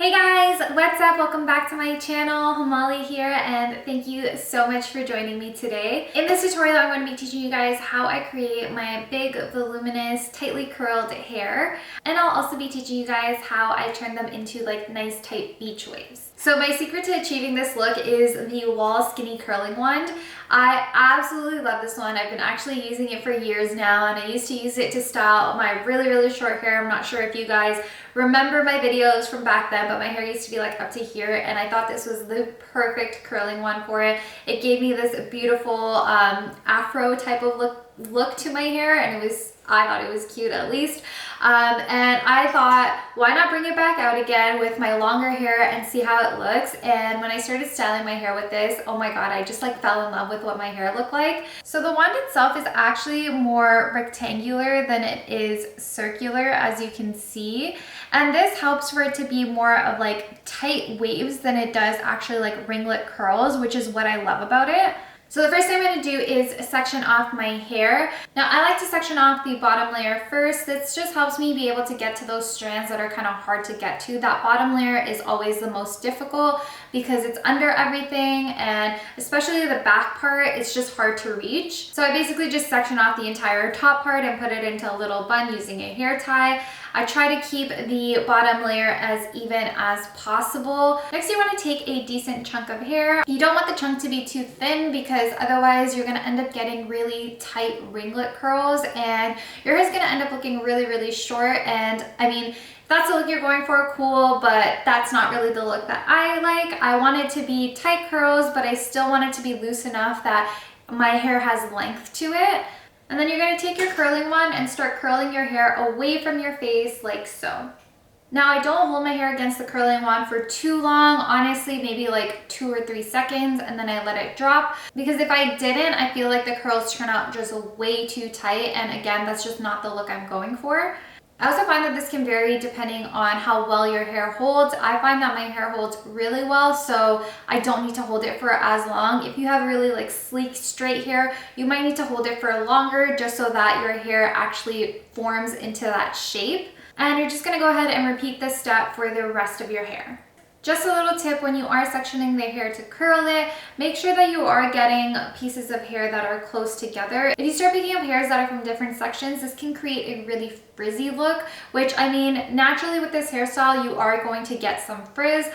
Hey guys, what's up? Welcome back to my channel. Hemali here, and thank you so much for joining me today. In this tutorial, I'm going to be teaching you guys how I create my big, voluminous, tightly curled hair. And I'll also be teaching you guys how I turn them into like nice tight beach waves. So my secret to achieving this look is the WAHL Skinny Curling Wand. I absolutely love this one. I've been actually using it for years now, and I used to use it to style my really short hair. I'm not sure if you guys remember my videos from back then, but my hair used to be like up to here, and I thought this was the perfect curling one for it. It gave me this beautiful afro type of look to my hair, and I thought it was cute at least. And I thought, why not bring it back out again with my longer hair and see how it looks? And when I started styling my hair with this, oh my god, I just like fell in love with what my hair looked like. So the wand itself is actually more rectangular than it is circular, as you can see. And this helps for it to be more of like tight waves than it does actually like ringlet curls, which is what I love about it. So the first thing I'm going to do is section off my hair. Now I like to section off the bottom layer first. This just helps me be able to get to those strands that are kind of hard to get to. That bottom layer is always the most difficult because it's under everything, and especially the back part, it's just hard to reach. So I basically just section off the entire top part and put it into a little bun using a hair tie. I try to keep the bottom layer as even as possible. Next, you want to take a decent chunk of hair. You don't want the chunk to be too thin because otherwise you're going to end up getting really tight ringlet curls and your hair is going to end up looking really short. And I mean, if that's the look you're going for, cool, but that's not really the look that I like. I want it to be tight curls, but I still want it to be loose enough that my hair has length to it. And then you're going to take your curling wand and start curling your hair away from your face like so. Now I don't hold my hair against the curling wand for too long, honestly maybe like 2 or 3 seconds, and then I let it drop, because if I didn't, I feel like the curls turn out just way too tight, and again, that's just not the look I'm going for. I also find that this can vary depending on how well your hair holds. I find that my hair holds really well, so I don't need to hold it for as long. If you have really like sleek, straight hair, you might need to hold it for longer just so that your hair actually forms into that shape. And you're just gonna go ahead and repeat this step for the rest of your hair. Just a little tip, when you are sectioning the hair to curl it, make sure that you are getting pieces of hair that are close together. If you start picking up hairs that are from different sections, this can create a really frizzy look, which I mean, naturally with this hairstyle, you are going to get some frizz,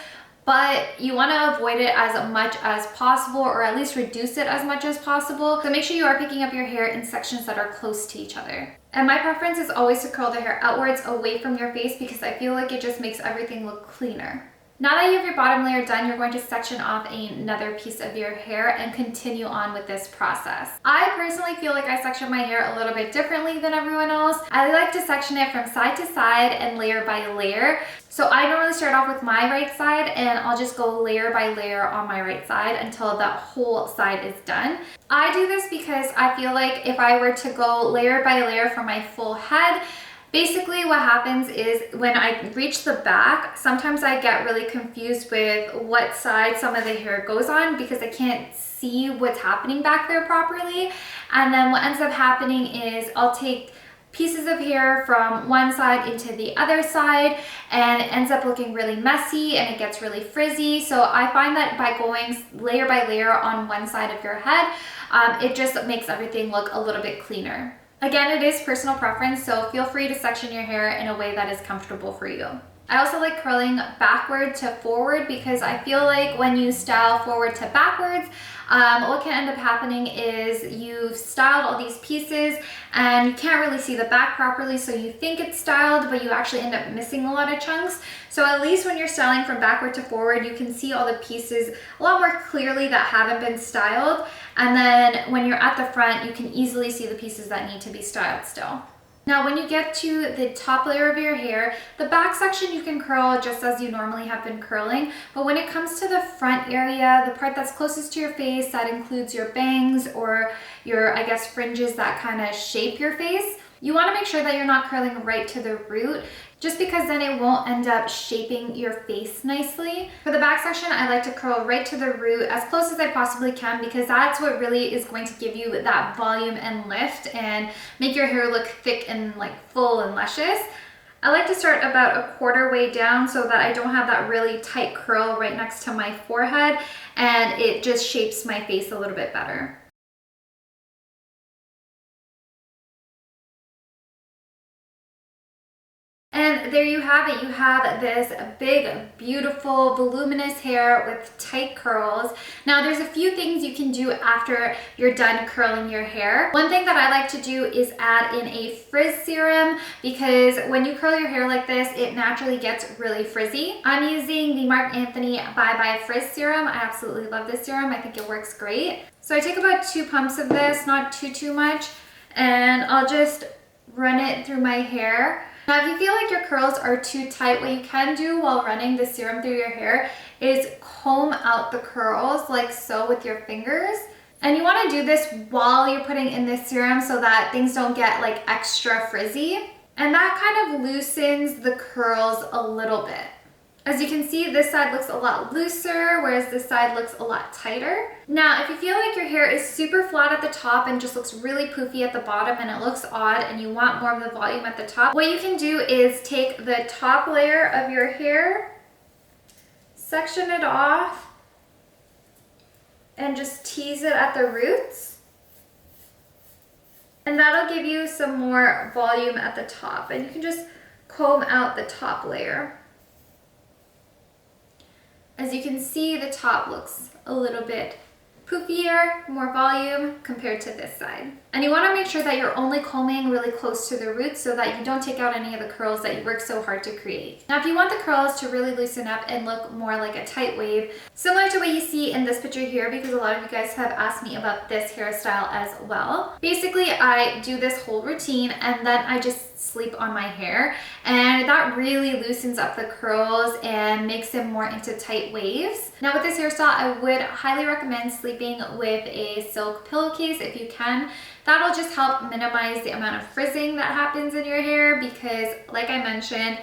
but you want to avoid it as much as possible, or at least reduce it as much as possible. So make sure you are picking up your hair in sections that are close to each other. And my preference is always to curl the hair outwards away from your face because I feel like it just makes everything look cleaner. Now that you have your bottom layer done, you're going to section off another piece of your hair and continue on with this process. I personally feel like I section my hair a little bit differently than everyone else. I like to section it from side to side and layer by layer. So I normally start off with my right side, and I'll just go layer by layer on my right side until that whole side is done. I do this because I feel like if I were to go layer by layer for my full head, basically what happens is when I reach the back, sometimes I get really confused with what side some of the hair goes on because I can't see what's happening back there properly. And then what ends up happening is I'll take pieces of hair from one side into the other side, and it ends up looking really messy and it gets really frizzy. So I find that by going layer by layer on one side of your head, it just makes everything look a little bit cleaner. Again, it is personal preference, so feel free to section your hair in a way that is comfortable for you. I also like curling backward to forward because I feel like when you style forward to backwards, what can end up happening is you've styled all these pieces and you can't really see the back properly, so you think it's styled, but you actually end up missing a lot of chunks. So at least when you're styling from backward to forward, you can see all the pieces a lot more clearly that haven't been styled. And then when you're at the front, you can easily see the pieces that need to be styled still. Now, when you get to the top layer of your hair, the back section you can curl just as you normally have been curling. But when it comes to the front area, the part that's closest to your face, that includes your bangs or your, I guess, fringes that kind of shape your face, you want to make sure that you're not curling right to the root, just because then it won't end up shaping your face nicely. For the back section, I like to curl right to the root as close as I possibly can, because that's what really is going to give you that volume and lift and make your hair look thick and like full and luscious. I like to start about a quarter way down so that I don't have that really tight curl right next to my forehead, and it just shapes my face a little bit better. And there you have it. You have this big, beautiful, voluminous hair with tight curls. Now, there's a few things you can do after you're done curling your hair. One thing that I like to do is add in a frizz serum, because when you curl your hair like this, it naturally gets really frizzy. I'm using the Marc Anthony Bye Frizz serum. I absolutely love this serum. I think it works great. So I take about 2 pumps of this, not too much, and I'll just run it through my hair. Now, if you feel like your curls are too tight, what you can do while running the serum through your hair is comb out the curls like so with your fingers. And you want to do this while you're putting in this serum so that things don't get like extra frizzy. And that kind of loosens the curls a little bit. As you can see, this side looks a lot looser, whereas this side looks a lot tighter. Now, if you feel like your hair is super flat at the top and just looks really poofy at the bottom and it looks odd and you want more of the volume at the top, what you can do is take the top layer of your hair, section it off, and just tease it at the roots. And that'll give you some more volume at the top. And you can just comb out the top layer. As you can see, the top looks a little bit poofier, more volume compared to this side. And you want to make sure that you're only combing really close to the roots so that you don't take out any of the curls that you worked so hard to create. Now, if you want the curls to really loosen up and look more like a tight wave, similar to what you see in this picture here, because a lot of you guys have asked me about this hairstyle as well. Basically, I do this whole routine and then I just sleep on my hair, and that really loosens up the curls and makes them more into tight waves. Now, with this hairstyle, I would highly recommend sleeping with a silk pillowcase if you can. That'll just help minimize the amount of frizzing that happens in your hair, because like I mentioned,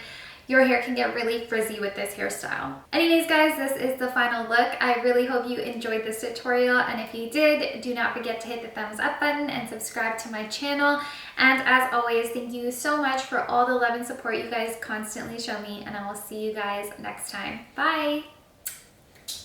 your hair can get really frizzy with this hairstyle. Anyways, guys, this is the final look. I really hope you enjoyed this tutorial, and if you did, do not forget to hit the thumbs up button and subscribe to my channel. And as always, thank you so much for all the love and support you guys constantly show me, and I will see you guys next time. Bye!